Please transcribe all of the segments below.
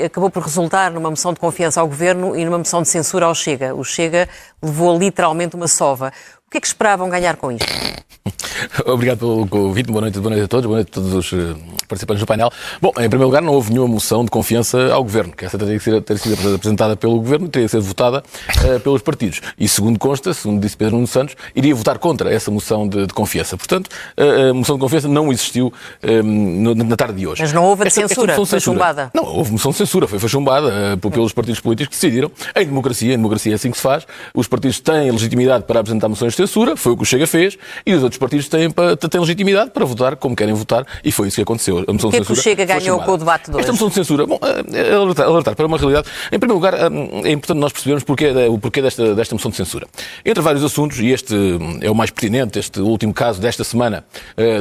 acabou por resultar numa moção de confiança ao Governo e numa moção de censura ao Chega. O Chega levou literalmente uma sova. O que é que esperavam ganhar com isto? Obrigado pelo convite, boa noite a todos, boa noite a todos os participantes do painel. Bom, em primeiro lugar, não houve nenhuma moção de confiança ao Governo, que essa teria que ter sido apresentada pelo Governo e teria que ser votada pelos partidos. E segundo consta, segundo disse Pedro Nuno Santos, iria votar contra essa moção de confiança. Portanto, a moção de confiança não existiu na tarde de hoje. Mas não houve a de censura, foi chumbada? Não, houve moção de censura, foi chumbada pelos partidos políticos que decidiram. Em democracia é assim que se faz, os partidos têm legitimidade para apresentar moções de censura, foi o que o Chega fez, e os outros partidos têm legitimidade para votar como querem votar, e foi isso que aconteceu. A moção o que é que o Chega ganhou com o debate de hoje? Esta moção de censura, bom, alertar para uma realidade. Em primeiro lugar, é importante nós percebermos o porquê desta moção de censura. Entre vários assuntos, e este é o mais pertinente, este último caso desta semana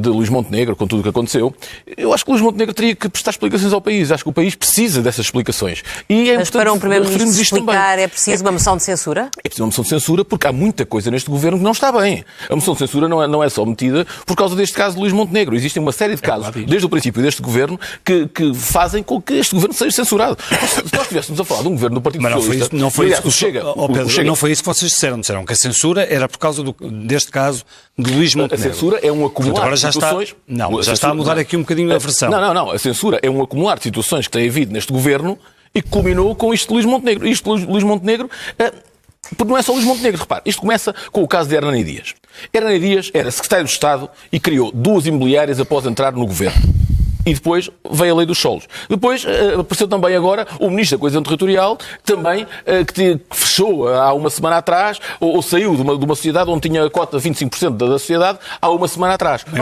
de Luís Montenegro, com tudo o que aconteceu, eu acho que Luís Montenegro teria que prestar explicações ao país. Acho que o país precisa dessas explicações. E é Mas para um Primeiro-Ministro explicar é preciso uma moção de censura? É preciso uma moção de censura porque há muita coisa neste governo que não está bem. A moção de censura não é só metida por causa deste caso de Luís Montenegro. Existem uma série de casos, desde o princípio deste governo, que fazem com que este governo seja censurado. Se nós estivéssemos a falar de um governo do Partido Socialista... Não foi isso que vocês disseram. Disseram que a censura era por causa deste caso de Luís Montenegro. A censura é um acumular de situações... Já está a mudar aqui um bocadinho a versão. Não. A censura é um acumular de situações que tem havido neste governo e que culminou com isto de Luís Montenegro. Isto de Luís Montenegro... Porque não é só Luís Montenegro, repare. Isto começa com o caso de Hernani Dias. Hernani Dias era secretário de Estado e criou 2 imobiliárias após entrar no governo. E depois veio a lei dos solos. Depois apareceu também agora o Ministro da Coesão Territorial, também que fechou há uma semana atrás, ou saiu de uma sociedade onde tinha a cota de 25% da sociedade há uma semana atrás. Uma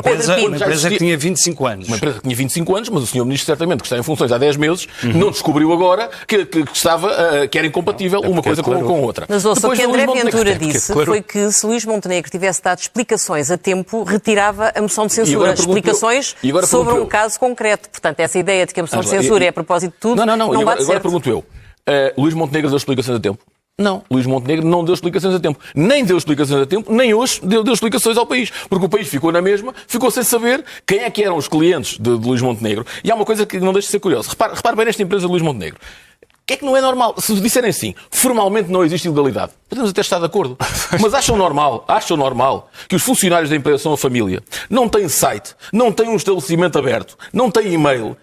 empresa que tinha 25 anos. Uma empresa que tinha 25 anos, mas o Sr. Ministro certamente, que está em funções há 10 meses, não descobriu agora que era incompatível uma coisa com outra. Mas ouça, o que André Ventura disse foi que se Luís Montenegro tivesse dado explicações a tempo, retirava a moção de censura. Explicações sobre um caso concreto. Portanto, essa ideia de que a moção de censura é a propósito de tudo, não bate certo. Agora pergunto eu, Luís Montenegro deu explicações a tempo? Não, Luís Montenegro não deu explicações a tempo. Nem deu explicações a tempo, nem hoje deu explicaçes ao país. Porque o país ficou na mesma, ficou sem saber quem é que eram os clientes de Luís Montenegro. E há uma coisa que não deixa de ser curiosa. Repare bem nesta empresa de Luís Montenegro. O que é que não é normal? Se disserem assim, formalmente não existe ilegalidade, podemos até estar de acordo. Mas acham normal que os funcionários da empresa são a família, não têm site, não têm um estabelecimento aberto, não têm e-mail,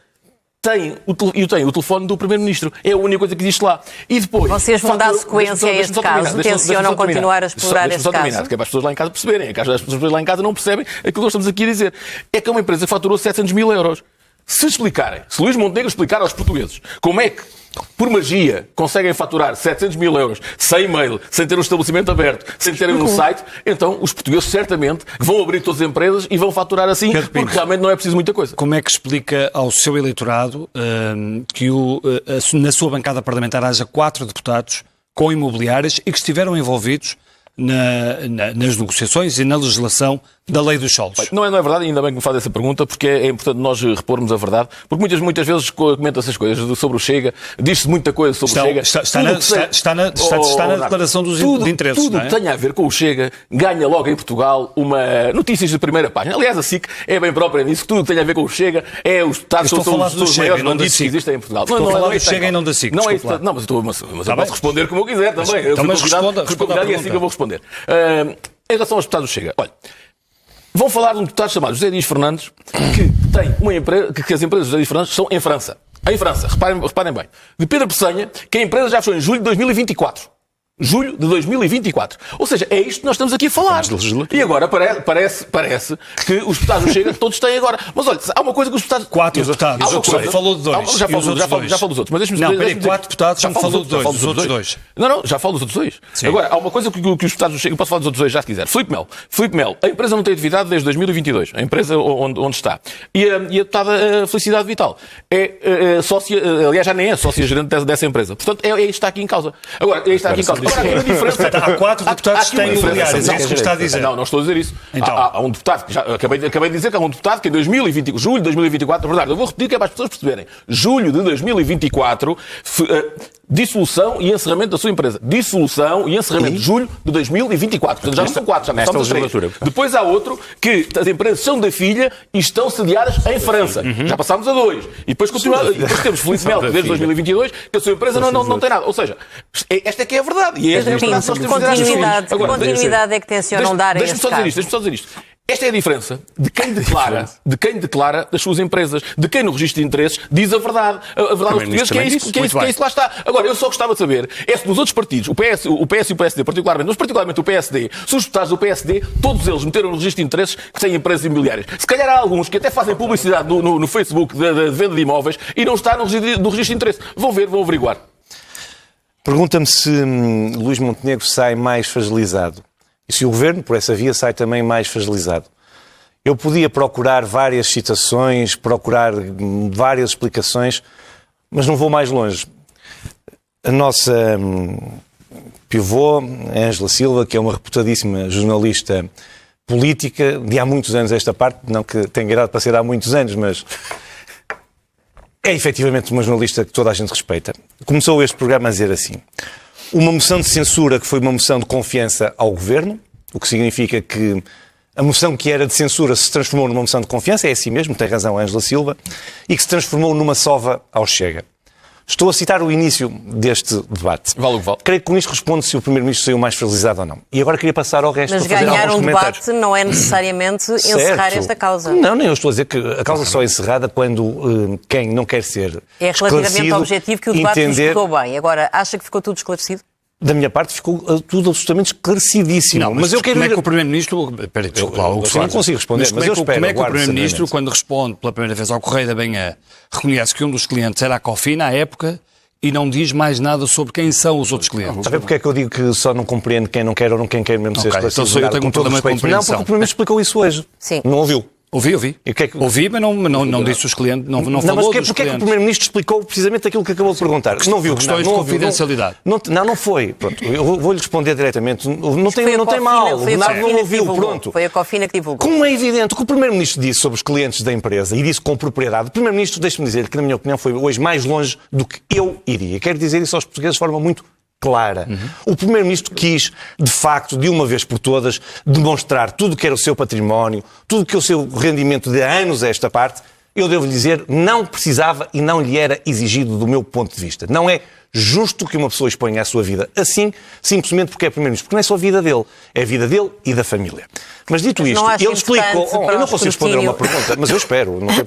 têm o telefone do Primeiro-Ministro. É a única coisa que existe lá. E depois... Vocês vão dar sequência a este caso? Tencionam continuar a explorar este caso? Que é para as pessoas lá em casa perceberem. É que as pessoas lá em casa não percebem aquilo que nós estamos aqui a dizer. É que é uma empresa que faturou 700 mil euros. Se Luís Montenegro explicar aos portugueses como é que, por magia, conseguem faturar 700 mil euros sem e-mail, sem ter um estabelecimento aberto, sem terem um site, então os portugueses certamente vão abrir todas as empresas e vão faturar assim, porque realmente não é preciso muita coisa. Como é que explica ao seu eleitorado que na sua bancada parlamentar haja 4 deputados com imobiliárias e que estiveram envolvidos nas negociações e na legislação da lei dos solos? Não é verdade, ainda bem que me faz essa pergunta, porque é importante nós repormos a verdade, porque muitas vezes comenta essas coisas sobre o Chega, diz-se muita coisa sobre o Chega. Está na declaração dos interesses. Tudo que tenha a ver com o Chega ganha logo em Portugal notícias de primeira página. Aliás, a SIC é bem própria nisso, tudo que tenha a ver com o Chega é os deputados são os maiores bandidos que existem em Portugal. Estou a falar do Chega e não da SIC. Não mas eu posso responder como eu quiser também. Então, mas responda e assim que eu vou responder. Em relação aos deputados do Chega, olha, vão falar de um deputado chamado José Dias Fernandes, que tem uma empresa, que as empresas de José Dias Fernandes são em França. Em França, reparem bem. De Pedro Pessanha, que a empresa já fechou em julho de 2024. Julho de 2024. Ou seja, é isto que nós estamos aqui a falar. E agora parece que os deputados do Chega todos têm agora. Mas olha, há uma coisa que os deputados... 4 deputados. Falou de 2. Já falo dos outros. Mas não, peraí, 4 deputados, já me falou de 2. Os outros 2. Não, já falo dos outros 2. Sim. Agora, há uma coisa que os deputados do Chega... Eu posso falar dos outros 2 já se quiser. Filipe Melo. A empresa não tem atividade desde 2022. A empresa onde está. E a deputada Felicidade Vital é sócia... Aliás, já nem é sócia-gerente dessa empresa. Portanto, é isto que está aqui em causa. Agora, é isto que está aqui em causa. Agora, a diferença... Há 4 deputados que têm imobiliárias, é isso que está a dizer. Não estou a dizer isso. Então. Há um deputado, que já acabei de dizer que há um deputado que em julho de 2024, na verdade, eu vou repetir que é para as pessoas perceberem, julho de 2024, dissolução e encerramento da sua empresa. Dissolução e encerramento de julho de 2024. Portanto, já não são 4, já nesta passamos a 3. Depois há outro que as empresas são da filha e estão sediadas em França. Já passámos a 2. E depois temos Felipe Melo, desde 2022, que a sua empresa não tem nada. Ou seja, esta é que é a verdade. E esta é a verdade que nós temos de dar. Continuidade é que tencionam dar a esse caso. Deixa-me só dizer isto. Esta é a diferença de quem declara das suas empresas, de quem no registro de interesses diz a verdade. A verdade aos portugueses, que é isso que lá está. Agora, eu só gostava de saber é se nos outros partidos, o PS e o PSD, particularmente, mas particularmente o PSD, se os deputados do PSD, todos eles meteram no registro de interesses que têm empresas imobiliárias. Se calhar há alguns que até fazem publicidade no Facebook de venda de imóveis e não está no registro de interesses. Vão ver, vão averiguar. Pergunta-me se Luís Montenegro sai mais fragilizado. E se o Governo, por essa via, sai também mais fragilizado. Eu podia procurar várias citações, procurar várias explicações, mas não vou mais longe. A nossa pivô, Ângela Silva, que é uma reputadíssima jornalista política, de há muitos anos esta parte, não que tenha idade para ser há muitos anos, mas é efetivamente uma jornalista que toda a gente respeita. Começou este programa a dizer assim: uma moção de censura que foi uma moção de confiança ao Governo, o que significa que a moção que era de censura se transformou numa moção de confiança, é assim mesmo, tem razão a Ângela Silva, e que se transformou numa sova ao Chega. Estou a citar o início deste debate. Vale o que vale. Creio que com isto responde se o Primeiro-Ministro saiu mais fragilizado ou não. E agora queria passar ao resto para fazer alguns comentários. Mas ganhar um debate não é necessariamente encerrar esta causa. Não, nem eu estou a dizer que a causa só é encerrada quando quem não quer ser é relativamente objetivo que o debate ficou bem. Agora, acha que ficou tudo esclarecido? Da minha parte ficou tudo absolutamente esclarecidíssimo. Não, mas eu quero... Como é que o Primeiro-Ministro... Espera, desculpa, eu não consigo responder, mas eu espero. Como é que o Primeiro-Ministro, quando responde pela primeira vez ao Correio da Manhã, reconhece que um dos clientes era a Cofina à época e não diz mais nada sobre quem são os outros clientes? Sabe porque é que eu digo que só não compreendo quem não quer ou quem quer mesmo ser esclarecido? Então eu tenho um problema de compreensão. Não, porque o Primeiro-Ministro explicou isso hoje. Sim. Não ouviu? Ouvi. Ouvi, mas não disse os clientes, não falou dos clientes. Mas porque é que o Primeiro-Ministro explicou precisamente aquilo que acabou de perguntar? Não viu. Questões de confidencialidade. Não foi. Pronto, eu vou-lhe responder diretamente. Não tem mal. O Bernardo não ouviu. Pronto. Foi a Cofina que divulgou. Como é evidente, o que o Primeiro-Ministro disse sobre os clientes da empresa e disse com propriedade, o Primeiro-Ministro, deixe-me dizer que, na minha opinião, foi hoje mais longe do que eu iria. Quero dizer isso aos portugueses de forma muito clara. O Primeiro-Ministro quis, de facto, de uma vez por todas, demonstrar tudo o que era o seu património, tudo o que é o seu rendimento de anos a esta parte. Eu devo lhe dizer, não precisava e não lhe era exigido do meu ponto de vista. Não é justo que uma pessoa exponha a sua vida assim, simplesmente porque é Primeiro-Ministro. Porque não é só a vida dele, é a vida dele e da família. Mas dito isto, ele explicou... Eu não consigo responder a uma pergunta, mas eu espero. Não acho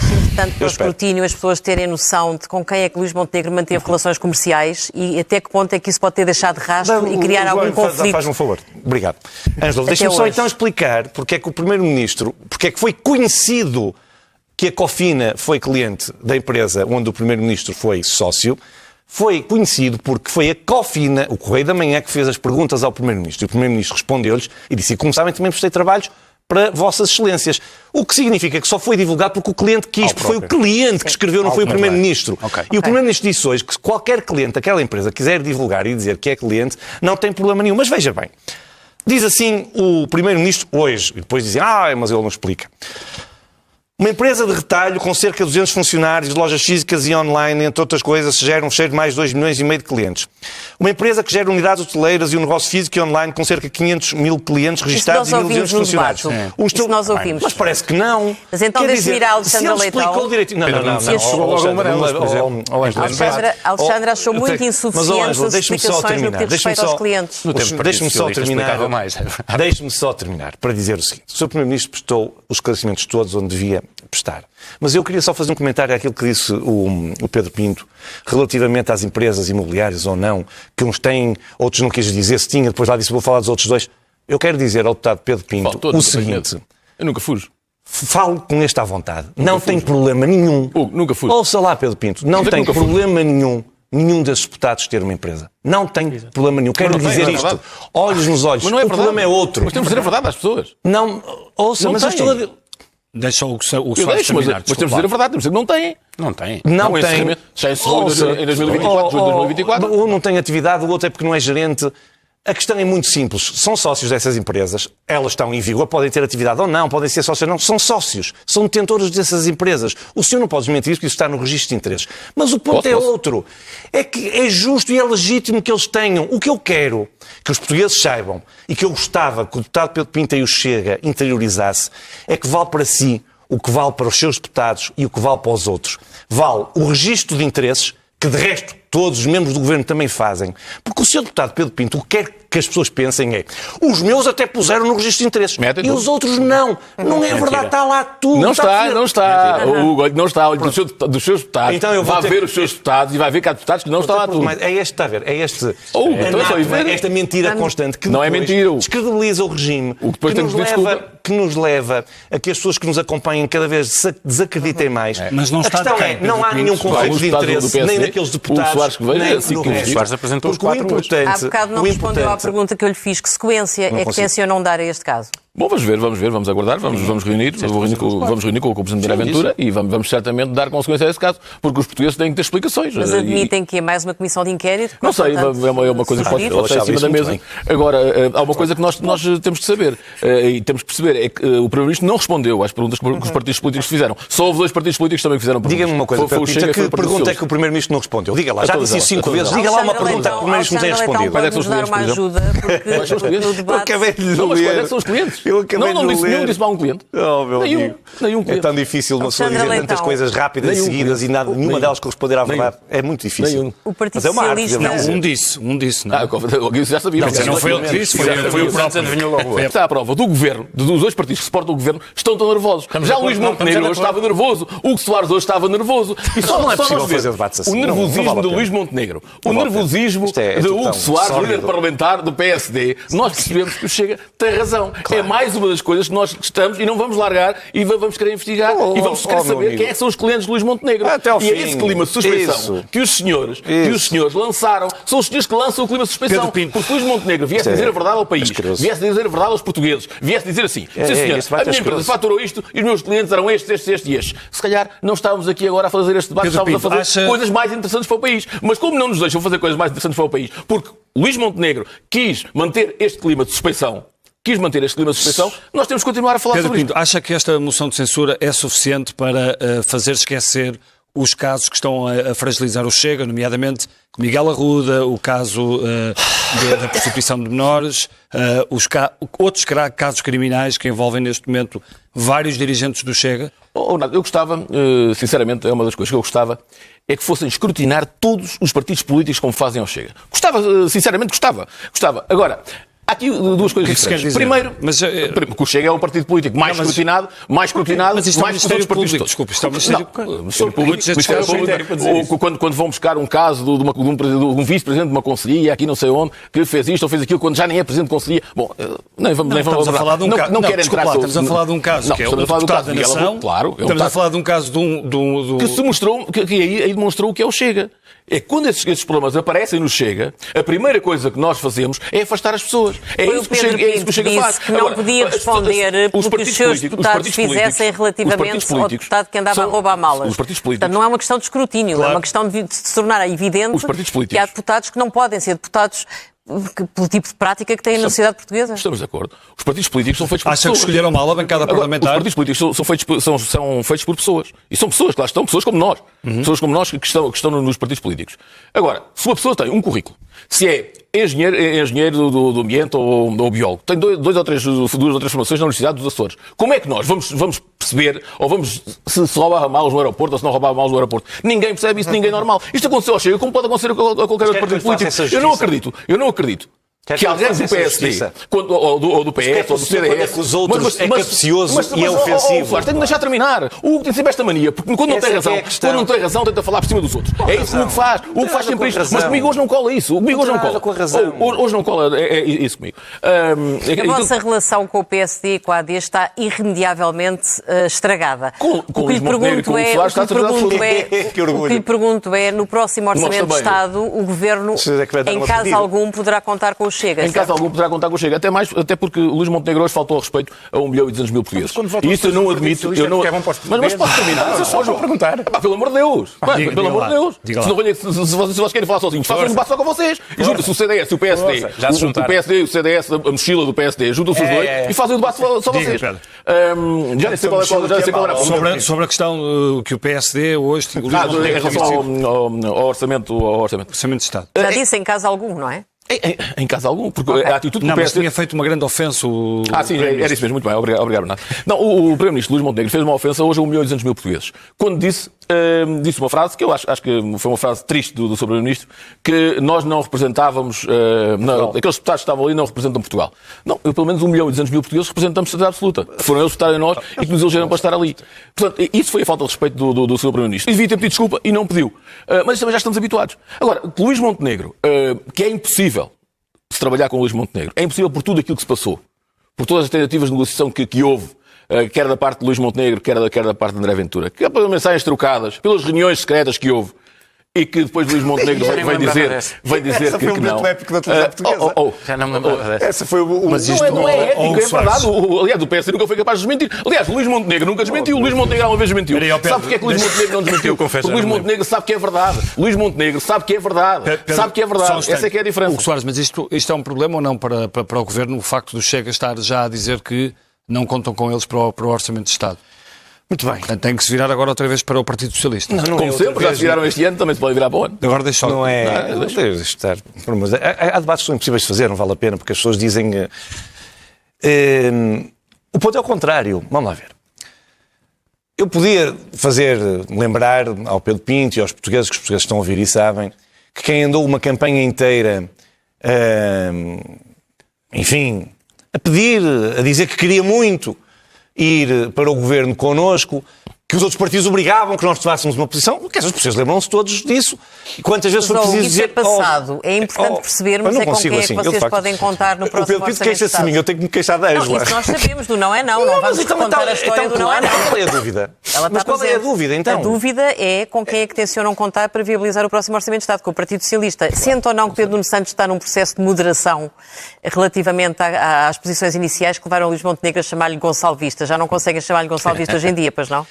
importante para o escrutínio as pessoas terem noção de com quem é que Luís Montenegro manteve relações comerciais e até que ponto é que isso pode ter deixado rastro e criar algum conflito. Faz-me um favor. Obrigado. Ângela, deixa-me só então explicar porque é que o Primeiro-Ministro, porque é que foi conhecido que a Cofina foi cliente da empresa onde o Primeiro-Ministro foi sócio. Foi conhecido porque foi a Cofina, o Correio da Manhã, que fez as perguntas ao Primeiro-Ministro. E o Primeiro-Ministro respondeu-lhes e disse: como sabem, também prestei trabalhos para Vossas Excelências. O que significa que só foi divulgado porque o cliente quis, porque foi o cliente que escreveu, não foi o Primeiro-Ministro. E o Primeiro-Ministro disse hoje que se qualquer cliente daquela empresa quiser divulgar e dizer que é cliente, não tem problema nenhum. Mas veja bem, diz assim o Primeiro-Ministro hoje, e depois dizem: mas ele não explica. Uma empresa de retalho com cerca de 200 funcionários, lojas físicas e online, entre outras coisas, gera um cheiro de mais de 2,5 milhões de clientes. Uma empresa que gera unidades hoteleiras e um negócio físico e online com cerca de 500 mil clientes registados e 1.200 funcionários. Isso nós ouvimos. Mas parece que não. Mas então deixe-me ir a Alexandra Leitão. Alexandra achou muito insuficiente as explicações no que respeita aos clientes. Deixe-me só terminar para dizer o seguinte. O Sr. Primeiro-Ministro prestou os esclarecimentos todos onde devia prestar. Mas eu queria só fazer um comentário àquilo que disse o Pedro Pinto relativamente às empresas imobiliárias ou não, que uns têm, outros não quis dizer se tinha, depois lá disse vou falar dos outros dois. Eu quero dizer ao deputado Pedro Pinto o seguinte. Eu nunca fujo. Falo com este à vontade. Não tem problema nenhum. Nunca fujo. Ouça lá, Pedro Pinto. Não tem problema nenhum desses deputados ter uma empresa. Não tem problema nenhum. Quero dizer isto. Olhos nos olhos. Mas não é o problema é outro. Mas temos de dizer a verdade às pessoas. Não, ouça, mas eu estou a... Deixa o Soares terminar. Mas temos de dizer a verdade, temos de dizer que não têm. Não tem. Não tem. Já encerrou em 2024, junho de 2024. Um não tem atividade, o outro é porque não é gerente. A questão é muito simples. São sócios dessas empresas, elas estão em vigor, podem ter atividade ou não, podem ser sócios ou não, são sócios, são detentores dessas empresas. O senhor não pode desmentir isso, porque isso está no registro de interesses. Mas o ponto é outro. É que é justo e é legítimo que eles tenham. O que eu quero que os portugueses saibam, e que eu gostava que o deputado Pedro Pinto e o Chega interiorizasse, é que vale para si o que vale para os seus deputados e o que vale para os outros. Vale o registro de interesses, que de resto todos os membros do governo também fazem. Porque o Sr. Deputado Pedro Pinto, o que quer que as pessoas pensem é: os meus até puseram no registro de interesses e os outros não. Não é verdade, está lá tudo. Não está. Não está. Olha, dos seus deputados, então vai ver os seus deputados e vai ver que há deputados que não estão lá tudo. Mas é este, está a ver, é este... esta mentira constante que não é mentira. Descredibiliza o regime, que nos leva a que as pessoas que nos acompanham cada vez desacreditem mais. Mas não está. A questão é, não há nenhum conflito de interesse, nem naqueles deputados, nem no resto. O Soares apresentou os 4 hoje. Há bocado não respondeu à pergunta que eu lhe fiz. Que sequência é que tencionam dar a este caso? Bom, vamos aguardar, vamos reunir com o Presidente da Aventura e vamos certamente dar consequência a esse caso, porque os portugueses têm que ter explicações. Mas admitem que é mais uma comissão de inquérito? Não sei, é uma coisa que pode estar em cima da mesa. Agora, há uma coisa que nós temos que saber, e temos que perceber, é que o Primeiro-Ministro não respondeu às perguntas que os partidos políticos fizeram. Só houve 2 partidos políticos também que fizeram perguntas. Diga-me uma coisa, que pergunta é que o Primeiro-Ministro não respondeu? Diga lá, já disse isso 5 vezes, diga lá uma pergunta que o Primeiro-Ministro não tem respondido. Quais é que são os clientes, por exemplo? Quais são os clientes? Eu acabei de ler. Quais é que são os clientes? Nenhum disse para um cliente. Nenhum cliente. É tão difícil uma pessoa dizer tantas coisas rápidas e seguidas e nenhuma delas corresponder à verdade. É muito difícil. O Partido Socialista... Um disse. Isso já sabia. Não foi ele que disse, foi o próprio. Está à prova do governo, dos 2 partidos que suportam o governo, estão tão nervosos. Já Luís Montenegro hoje estava nervoso, Hugo Soares hoje estava nervoso. E não é possível fazer debates assim. O nervosismo de Luís Montenegro, o nervosismo de Hugo Soares, líder parlamentar do PSD, nós percebemos que o Chega tem razão. É mais uma das coisas que nós estamos e não vamos largar e vamos querer investigar e vamos querer saber quem é que são os clientes de Luís Montenegro. E é esse clima de suspeição que os senhores lançaram, são os senhores que lançam o clima de suspeição. Porque Luís Montenegro viesse dizer a verdade ao país, viesse dizer a verdade aos portugueses, viesse dizer assim: sim senhor, a minha empresa faturou isto e os meus clientes eram estes e estes. Se calhar não estávamos aqui agora a fazer este debate, estávamos a fazer coisas mais interessantes para o país. Mas como não nos deixam fazer coisas mais interessantes para o país, porque Luís Montenegro quis manter este clima de suspeição, nós temos que continuar a falar sobre isto. Acha que esta moção de censura é suficiente para fazer esquecer os casos que estão a fragilizar o Chega, nomeadamente Miguel Arruda, o caso da prostituição de menores, outros casos criminais que envolvem neste momento vários dirigentes do Chega? Eu gostava, sinceramente, é uma das coisas que eu gostava, é que fossem escrutinar todos os partidos políticos como fazem ao Gostava. Sinceramente gostava. Agora, há aqui 2 coisas diferentes. Primeiro, que o Chega é o partido político mais escutado, mais que os outros partidos todos. Desculpe, isto é o Ministério Público. Quando vão buscar um caso de um vice-presidente de uma conselhia, aqui não sei onde, que fez isto ou fez aquilo, quando já nem é presidente de conselhia. Bom, estamos a falar de um caso. Estamos a falar de um caso que é o deputado da Nação. Claro. Estamos a falar de um caso que se mostrou, que aí demonstrou o que é o Chega. É que quando esses problemas aparecem no Chega, a primeira coisa que nós fazemos é afastar as pessoas. É isso que o Chega faz. Que não podia responder porque os seus deputados fizessem relativamente ao deputado que andava a roubar malas. Os partidos políticos. Portanto, não é uma questão de escrutínio, é uma questão de se tornar evidente que há deputados que não podem ser deputados pelo tipo de prática que tem na sociedade portuguesa. Estamos de acordo. Os partidos políticos são feitos por pessoas. Acha que escolheram mal a bancada parlamentar? Os partidos políticos são feitos por pessoas. E são pessoas, claro, pessoas como nós. Pessoas como nós que estão nos partidos políticos. Agora, se uma pessoa tem um currículo, se é engenheiro do ambiente ou biólogo, tem duas ou três formações na Universidade dos Açores, como é que nós vamos perceber, ou vamos se roubava malas no aeroporto ou se não roubava malas no aeroporto? Ninguém percebe isso, ninguém é normal. Isto aconteceu ao Chega, como pode acontecer a qualquer outro partido político. Eu não acredito. Que alguém do PSD, ou do PS, ou do CDS... que os outros é capcioso e é ofensivo. Tem de deixar terminar. O Hugo tem sempre esta mania, porque quando não tem razão, tenta falar por cima dos outros. É isso que o Hugo faz. O Hugo faz sempre isto. Mas comigo hoje não cola isso. Hoje não cola isso comigo. A vossa relação com o PSD e com a AD está irremediavelmente estragada. O que lhe pergunto é, no próximo Orçamento de Estado, o Governo, em caso algum, poderá contar com os Chega. Em caso algum poderá contar com o Chega. Até porque o Luís Montenegro hoje faltou ao respeito a 1.200.000 portugueses. E isso eu não admito. Mas posso terminar? Só vou perguntar. Pelo amor de Deus. Pelo amor de Deus. Se vocês querem falar sozinhos, façam um debate só com vocês. E juntam-se o CDS e o PSD. O PSD e o CDS, a mochila do PSD, juntam-se os dois e fazem o debate só vocês. Já nem sei qual era. Sobre a questão que o PSD hoje... Em relação ao orçamento de Estado. Já disse em caso algum, não é? Em caso algum, porque a atitude do PSD... PSD... tinha feito uma grande ofensa sim, era isso mesmo, muito bem, obrigado, Renato. Não, o Primeiro-Ministro Luís Montenegro fez uma ofensa hoje a 1.200.000 portugueses. Quando disse uma frase, que eu acho que foi uma frase triste do seu Primeiro-Ministro, que nós não representávamos... aqueles deputados que estavam ali não representam Portugal. Não, pelo menos 1.200.000 portugueses representamos a sociedade absoluta. Foram eles que votaram em nós e que nos elegeram para estar ali. Portanto, isso foi a falta de respeito do seu Primeiro-Ministro. E devia ter pedido desculpa e não pediu. Mas também já estamos habituados. Agora, Luís Montenegro, que é impossível se trabalhar com o Luís Montenegro. É impossível por tudo aquilo que se passou. Por todas as tentativas de negociação que houve, quer da parte de Luís Montenegro, quer da parte de André Ventura. Quer pelas mensagens trocadas, pelas reuniões secretas que houve. E que depois Luís Montenegro vai dizer que não. Da televisão portuguesa. Já não me lembrava dessa. Essa foi o... Mas isto não é ético, é verdade. Aliás, o PS nunca foi capaz de desmentir. Aliás, Luís Montenegro nunca desmentiu. Luís Montenegro uma vez desmentiu. Sabe porque é que Luís Montenegro não desmentiu? Porque Luís Montenegro sabe que é verdade. Luís Montenegro sabe que é verdade. Sabe que é verdade. Essa é que é a diferença. Hugo Soares, mas isto é um problema ou não para o Governo, o facto do Chega estar já a dizer que não contam com eles para o Orçamento de Estado? Muito bem. Tem que se virar agora outra vez para o Partido Socialista. Como sempre, já se viraram este ano, também se pode virar para o ano. Agora deixa Não é... Deixa estar. Há debates que são impossíveis de fazer, não vale a pena, porque as pessoas dizem... O ponto é o contrário. Vamos lá ver. Eu podia lembrar ao Pedro Pinto e aos portugueses, que os portugueses estão a ouvir e sabem, que quem andou uma campanha inteira, enfim, a pedir, a dizer que queria muito ir para o governo connosco, que os outros partidos obrigavam que nós tomássemos uma posição, porque as pessoas lembram-se todos disso. E quantas vezes foi preciso dizer... Isso é passado. É importante percebermos com quem é que vocês podem contar no próximo Orçamento de Estado. Queixa-se de mim, eu tenho que me queixar da Ângela. Isso nós sabemos, do não é não. Não vamos contar a história do não é não. Qual é a dúvida? Mas qual é a dúvida, então? A dúvida é com quem é que tencionam contar para viabilizar o próximo Orçamento de Estado, com o Partido Socialista. Sente ou não que Pedro Nuno Santos está num processo de moderação relativamente às posições iniciais que levaram Luís Montenegro a chamar-lhe Gonçalvista? Já não conseguem chamar-lhe Gonçalvista hoje em dia, pois não?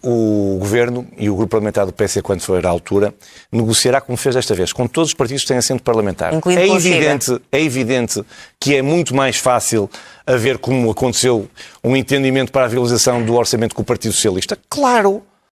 O Governo e o Grupo Parlamentar do PS, quando for à altura, negociará como fez desta vez, com todos os partidos que têm assento parlamentar. É evidente que é muito mais fácil haver, como aconteceu, um entendimento para a viabilização do orçamento com o Partido Socialista. Claro!